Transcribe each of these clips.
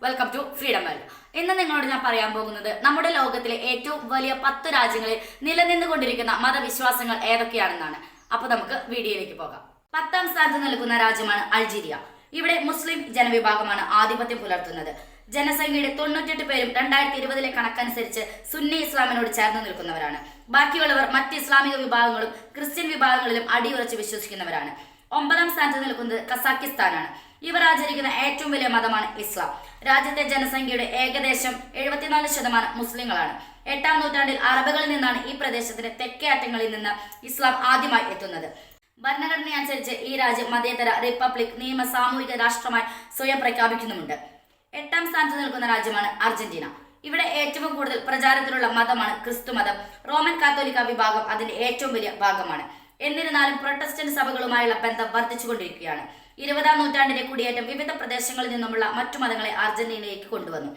Welcome to freedom world. ഇന്ന് നിങ്ങളോട് ഞാൻ പറയാൻ പോകുന്നത് നമ്മുടെ ലോകത്തിലെ ഏറ്റവും വലിയ 10 രാജ്യങ്ങളിൽ നിലനിന്നുകൊണ്ടിരിക്കുന്ന മതവിശ്വാസങ്ങൾ ഏതൊക്കെയാണെന്നാണ്. അപ്പൊ നമുക്ക് വീഡിയോയിലേക്ക് പോകാം. 10ാം സ്ഥാനത്ത് നിൽക്കുന്ന രാജ്യമാണ് അൾജീരിയ. ഇവിടെ മുസ്ലിം ജനവിഭാഗമാണ് ആധിപത്യം പുലർത്തുന്നത്. ജനസംഖ്യയുടെ 98 പേരും 2020 കണക്കനുസരിച്ച് സുന്നി ഇസ്ലാമിനോട് ചേർന്ന് നിൽക്കുന്നവരാണ്. ബാക്കിയുള്ളവർ മറ്റ് ഇസ്ലാമിക വിഭാഗങ്ങളും ക്രിസ്ത്യൻ വിഭാഗങ്ങളിലും അടിയുറച്ച് വിശ്വസിക്കുന്നവരാണ്. 9ാം സ്ഥാനത്ത് നിൽക്കുന്നത് കസാക്കിസ്ഥാനാണ്. ഇവർ ആചരിക്കുന്ന ഏറ്റവും വലിയ മതമാണ് ഇസ്ലാം. രാജ്യത്തെ ജനസംഖ്യയുടെ ഏകദേശം 74% മുസ്ലിങ്ങളാണ്. 8ാം നൂറ്റാണ്ടിൽ അറബുകളിൽ നിന്നാണ് ഈ പ്രദേശത്തിന്റെ തെക്കേ അറ്റങ്ങളിൽ നിന്ന് ഇസ്ലാം ആദ്യമായി എത്തുന്നത്. ഭരണഘടനയനുസരിച്ച് ഈ രാജ്യം മതേതര റിപ്പബ്ലിക് നിയമ സാമൂഹിക രാഷ്ട്രമായി സ്വയം പ്രഖ്യാപിക്കുന്നുമുണ്ട്. 8ാം സ്ഥാനത്ത് നിൽക്കുന്ന രാജ്യമാണ് അർജന്റീന. ഇവിടെ ഏറ്റവും കൂടുതൽ പ്രചാരത്തിലുള്ള മതമാണ് ക്രിസ്തു മതം. റോമൻ കാത്തോലിക്ക വിഭാഗം അതിന്റെ ഏറ്റവും വലിയ ഭാഗമാണ്. എന്നിരുന്നാലും പ്രൊട്ടസ്റ്റന്റ് സഭകളുമായുള്ള ബന്ധം വർദ്ധിച്ചുകൊണ്ടിരിക്കുകയാണ്. 20ാം നൂറ്റാണ്ടിലെ കുടിയേറ്റം വിവിധ പ്രദേശങ്ങളിൽ നിന്നുമുള്ള മറ്റു മതങ്ങളെ അർജന്റീനയിലേക്ക് കൊണ്ടുവന്നു.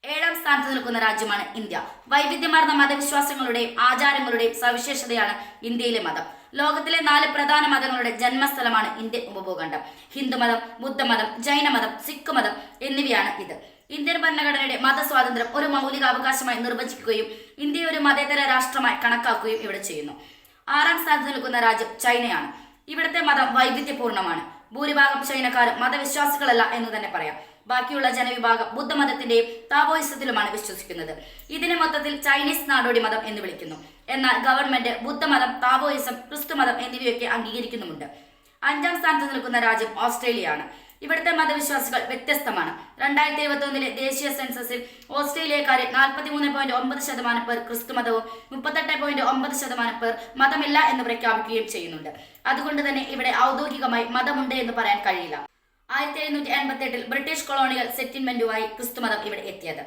7ാം സ്ഥാനത്ത് നിൽക്കുന്ന രാജ്യമാണ് ഇന്ത്യ. വൈവിധ്യമാർന്ന മതവിശ്വാസങ്ങളുടെയും ആചാരങ്ങളുടെയും സവിശേഷതയാണ് ഇന്ത്യയിലെ മതം. ലോകത്തിലെ 4 പ്രധാന മതങ്ങളുടെ ജന്മസ്ഥലമാണ് ഇന്ത്യൻ ഉപഭൂഖണ്ഡം. ഹിന്ദുമതം, ബുദ്ധമതം, ജൈനമതം, സിഖ് മതം എന്നിവയാണ് ഇത്. ഇന്ത്യൻ ഭരണഘടനയുടെ മതസ്വാതന്ത്ര്യം ഒരു മൗലിക അവകാശമായി നിർവചിക്കുകയും ഇന്ത്യയെ ഒരു മതേതര രാഷ്ട്രമായി കണക്കാക്കുകയും ഇവിടെ ചെയ്യുന്നു. 6ാം സ്ഥാനത്ത് നിൽക്കുന്ന രാജ്യം ചൈനയാണ്. ഇവിടുത്തെ മതം വൈവിധ്യപൂർണ്ണമാണ്. ഭൂരിഭാഗം ചൈനക്കാരും മതവിശ്വാസികളല്ല എന്ന് തന്നെ പറയാം. ബാക്കിയുള്ള ജനവിഭാഗം ബുദ്ധമതത്തിന്റെയും താവോയിസത്തിലുമാണ് വിശ്വസിക്കുന്നത്. ഇതിനെ മൊത്തത്തിൽ ചൈനീസ് നാടോടി മതം എന്ന് വിളിക്കുന്നു. എന്നാൽ ഗവൺമെന്റ് ബുദ്ധമതം, താവോയിസം, ക്രിസ്തുമതം എന്നിവയൊക്കെ അംഗീകരിക്കുന്നുമുണ്ട്. 5ാം സ്ഥാനത്ത് നിൽക്കുന്ന രാജ്യം ഓസ്ട്രേലിയയാണ്. ഇവിടുത്തെ മതവിശ്വാസികൾ വ്യത്യസ്തമാണ്. 2021 ദേശീയ സെൻസസിൽ ഓസ്ട്രേലിയക്കാരിൽ 43.9% പേർ ക്രിസ്തുമതവും 38.9% പേർ മതമില്ല എന്ന് പ്രഖ്യാപിക്കുകയും ചെയ്യുന്നുണ്ട്. അതുകൊണ്ട് തന്നെ ഇവിടെ ഔദ്യോഗികമായി മതമുണ്ട് എന്ന് പറയാൻ കഴിയില്ല. 1788 ബ്രിട്ടീഷ് കൊളോണിയൽ സെറ്റിൽമെന്റുമായി ക്രിസ്തുമതം ഇവിടെ എത്തിയത്.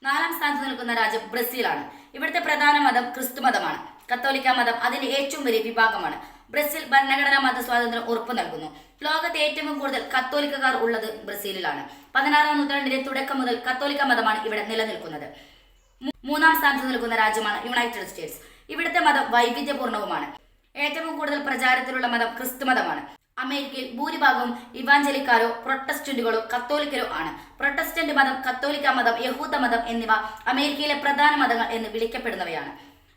4ാം സ്ഥാനത്ത് നിൽക്കുന്ന രാജ്യം ബ്രസീലാണ്. ഇവിടുത്തെ പ്രധാന മതം ക്രിസ്തുമതമാണ്. കത്തോലിക്ക മതം അതിന്റെ ഏറ്റവും വലിയ വിഭാഗമാണ്. ബ്രസീൽ ഭരണഘടനാ മത സ്വാതന്ത്ര്യം ഉറപ്പു നൽകുന്നു. ലോകത്തെ ഏറ്റവും കൂടുതൽ കത്തോലിക്കക്കാർ ഉള്ളത് ബ്രസീലിലാണ്. 16ാം നൂറ്റാണ്ടിന്റെ തുടക്കം മുതൽ കത്തോലിക്ക മതമാണ് ഇവിടെ നിലനിൽക്കുന്നത്. 3ാം സ്ഥാനത്ത് നിൽക്കുന്ന രാജ്യമാണ് യുണൈറ്റഡ് സ്റ്റേറ്റ്സ്. ഇവിടുത്തെ മതം വൈവിധ്യപൂർണ്ണവുമാണ്. ഏറ്റവും കൂടുതൽ പ്രചാരത്തിലുള്ള മതം ക്രിസ്തുമതമാണ്. അമേരിക്കയിൽ ഭൂരിഭാഗവും ഇവാഞ്ചലിക്കാരോ പ്രൊട്ടസ്റ്റന്റുകളോ കത്തോലിക്കരോ ആണ്. പ്രൊട്ടസ്റ്റന്റ് മതം, കത്തോലിക്ക മതം, യഹൂദ മതം എന്നിവ അമേരിക്കയിലെ പ്രധാന മതങ്ങൾ എന്ന് വിളിക്കപ്പെടുന്നവയാണ്.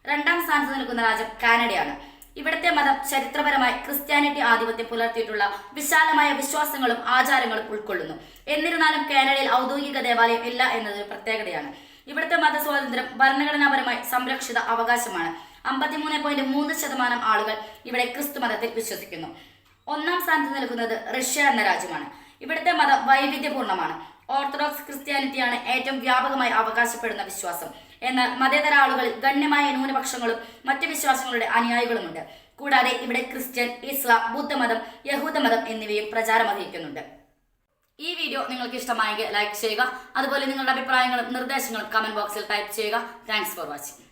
2ാം സ്ഥാനത്ത് നിൽക്കുന്ന രാജ്യം കാനഡയാണ്. ഇവിടുത്തെ മതം ചരിത്രപരമായി ക്രിസ്ത്യാനിറ്റി ആധിപത്യം പുലർത്തിയിട്ടുള്ള വിശാലമായ വിശ്വാസങ്ങളും ആചാരങ്ങളും ഉൾക്കൊള്ളുന്നു. എന്നിരുന്നാലും കാനഡയിൽ ഔദ്യോഗിക ദേവാലയം ഇല്ല എന്നതൊരു പ്രത്യേകതയാണ്. ഇവിടുത്തെ മതസ്വാതന്ത്ര്യം ഭരണഘടനാപരമായി സംരക്ഷിത അവകാശമാണ്. 53.3% ആളുകൾ ഇവിടെ ക്രിസ്തു മതത്തിൽ വിശ്വസിക്കുന്നു. 1ാം സ്ഥാനത്ത് നിൽക്കുന്നത് റഷ്യ എന്ന രാജ്യമാണ്. ഇവിടുത്തെ മതം വൈവിധ്യപൂർണ്ണമാണ്. ഓർത്തഡോക്സ് ക്രിസ്ത്യാനിറ്റിയാണ് ഏറ്റവും വ്യാപകമായി അവകാശപ്പെടുന്ന വിശ്വാസം. എന്നാൽ മതേതര ആളുകളിൽ ഗണ്യമായ ന്യൂനപക്ഷങ്ങളും മറ്റ് വിശ്വാസങ്ങളുടെ അനുയായികളുമുണ്ട്. കൂടാതെ ഇവിടെ ക്രിസ്ത്യൻ, ഇസ്ലാം, ബുദ്ധമതം, യഹൂദമതം എന്നിവയും പ്രചാരമർഹിക്കുന്നുണ്ട്. ഈ വീഡിയോ നിങ്ങൾക്ക് ഇഷ്ടമായെങ്കിൽ ലൈക്ക് ചെയ്യുക. അതുപോലെ നിങ്ങളുടെ അഭിപ്രായങ്ങളും നിർദ്ദേശങ്ങളും കമന്റ് ബോക്സിൽ ടൈപ്പ് ചെയ്യുക. Thanks for watching.